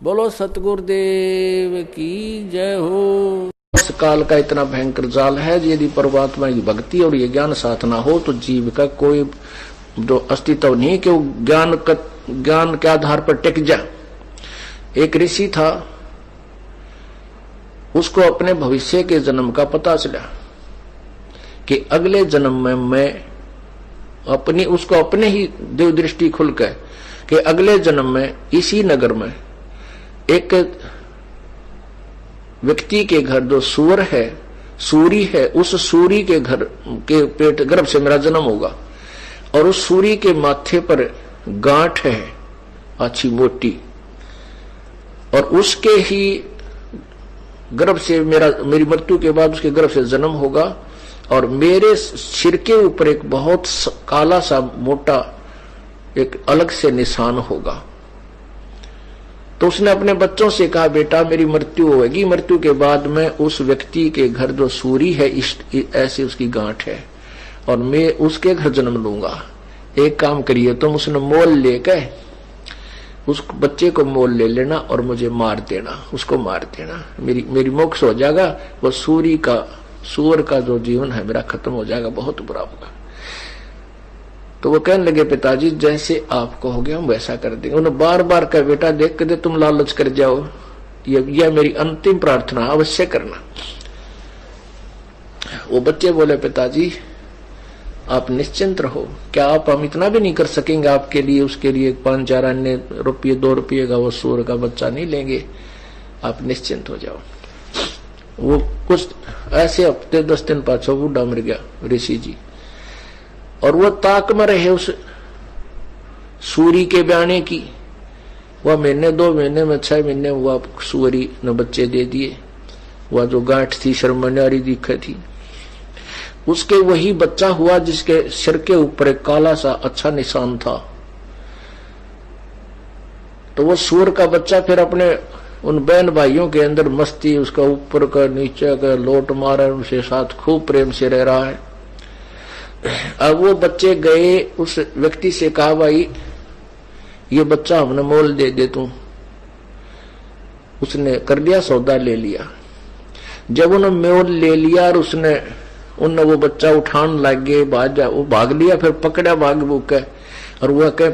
बोलो सतगुरुदेव की जय हो। इस काल का इतना भयंकर जाल है, यदि परमात्मा की भक्ति और ये ज्ञान साथ ना हो तो जीव का कोई जो अस्तित्व नहीं कि वो ज्ञान के आधार पर टिक जाए। एक ऋषि था, उसको अपने भविष्य के जन्म का पता चला कि अगले जन्म में मैं उसको अपने ही देव दृष्टि खुल गए कि अगले जन्म में इसी नगर में एक व्यक्ति के घर जो सूर है, सूरी है, उस सूरी के घर के पेट गर्भ से मेरा जन्म होगा और उस सूरी के माथे पर गांठ है अच्छी मोटी और उसके ही गर्भ से मेरी मृत्यु के बाद उसके गर्भ से जन्म होगा और मेरे सिर के ऊपर एक बहुत काला सा मोटा एक अलग से निशान होगा। तो उसने अपने बच्चों से कहा, बेटा मेरी मृत्यु होगी, मृत्यु के बाद मैं उस व्यक्ति के घर जो सूरी है ऐसे उसकी गांठ है और मैं उसके घर जन्म लूंगा। एक काम करिए तुम, उसने मोल लेकर उस बच्चे को मोल ले लेना और मुझे मार देना, उसको मार देना, मेरी मोक्ष हो जाएगा। वो सूअर का जो जीवन है मेरा खत्म हो जाएगा, बहुत बुरा होगा। तो वो कहने लगे, पिताजी जैसे आप कहोगे हम वैसा कर देंगे। उन्होंने बार बार कहा, बेटा देख के तुम लालच कर जाओ, यह मेरी अंतिम प्रार्थना अवश्य करना। वो बच्चे बोले, पिताजी आप निश्चिंत रहो, क्या आप हम इतना भी नहीं कर सकेंगे आपके लिए, उसके लिए 5-4 अन्य रुपये 2 रुपये का वो सूअर का बच्चा नहीं लेंगे, आप निश्चिंत हो जाओ। वो कुछ ऐसे हफ्ते 10 दिन पाछो बूढ़ा मर गया ऋषि जी और वो ताक में रहे उस सूरी के बयाने की। वह महीने 2 महीने में 6 महीने हुआ, सूरी ने बच्चे दे दिए। वह जो गांठ थी शर्मनारी दिखे थी, उसके वही बच्चा हुआ जिसके सिर के ऊपर एक काला सा अच्छा निशान था। तो वो सूर का बच्चा फिर अपने उन बहन भाइयों के अंदर मस्ती, उसका ऊपर का नीचे का लोट मारा, उनके साथ खूब प्रेम से रह रहा है। अब वो बच्चे गए उस व्यक्ति से कहा, भाई ये बच्चा हमने मोल दे तू। उसने कर दिया, सौदा ले लिया। जब उन्होंने मोल ले लिया और उनने वो बच्चा उठान लग गए, वो भाग लिया, फिर पकड़ा भाग भूख के और वह कहे,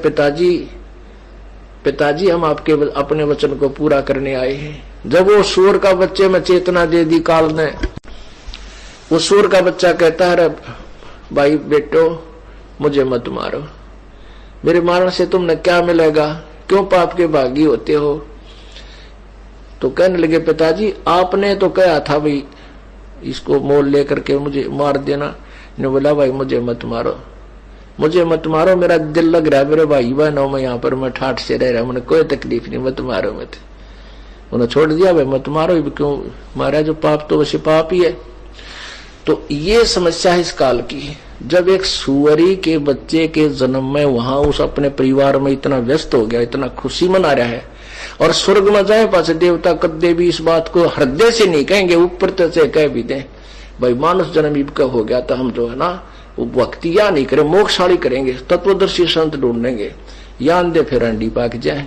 पिताजी हम आपके अपने वचन को पूरा करने आए हैं। जब वो सूर का बच्चे में चेतना दे दी काल ने, वो सूर का बच्चा कहता है, भाई बेटो मुझे मत मारो, मेरे मारने से तुमने क्या मिलेगा, क्यों पाप के भागी होते हो। तो कहने लगे, पिताजी आपने तो कहा था भाई इसको मोल लेकर के मुझे मार देना। ने बोला, भाई मुझे मत मारो, मेरा दिल लग रहा है, मेरे भाई बहनों में यहाँ पर मैं ठाठ से रह रहा हूं, मुझे कोई तकलीफ नहीं, मत मारो मत। उन्होंने छोड़ दिया, भाई मत मारो, क्यों मारा, जो पाप तो वैसे पाप ही है। तो ये समस्या है इस काल की। जब एक सुअरी के बच्चे के जन्म में वहां उस अपने परिवार में इतना व्यस्त हो गया, इतना खुशी मना रहा है और स्वर्ग में जाए पास देवता कद्दे भी इस बात को हृदय से नहीं कहेंगे, ऊपर से कह भी दें भाई मानुष जन्म का हो गया तो हम जो है ना वो भक्तियां नहीं करें, मोक्षशाली करेंगे, तत्वदर्शी संत ढूंढेंगे, यान दे फिर अंडी पाक जाए,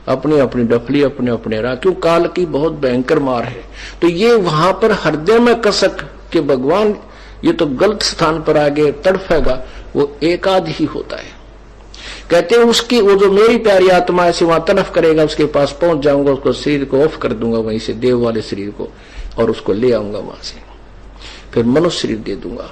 अपनी अपनी डफली अपने अपने राह। क्यों काल की बहुत भयंकर मार है। तो ये वहां पर हृदय में कसक के भगवान ये तो गलत स्थान पर आगे तड़फेगा, वो एकाध ही होता है। कहते हैं उसकी वो जो मेरी प्यारी आत्मा ऐसे वहां तड़फ करेगा, उसके पास पहुंच जाऊंगा, उसको शरीर को ऑफ कर दूंगा वहीं से, देव वाले शरीर को, और उसको ले आऊंगा वहां से, फिर मनुष्य शरीर दे दूंगा।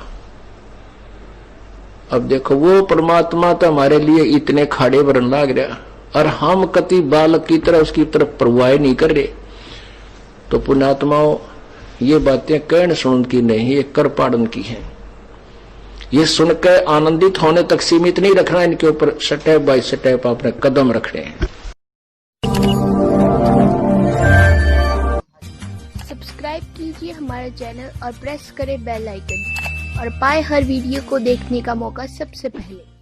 अब देखो वो परमात्मा तो हमारे लिए इतने खाड़े भरन लाग रहा और हम कति बालक की तरह उसकी तरफ परवाह नहीं कर रहे। तो पुण्यात्माओं ये बातें कहन सुन की नहीं, ये कर पाड़न की है। ये सुनकर आनंदित होने तक सीमित नहीं रखना, इनके ऊपर स्टेप बाय स्टेप अपने कदम रखने हैं। सब्सक्राइब कीजिए हमारे चैनल और प्रेस करें बेल आइकन और पाए हर वीडियो को देखने का मौका सबसे पहले।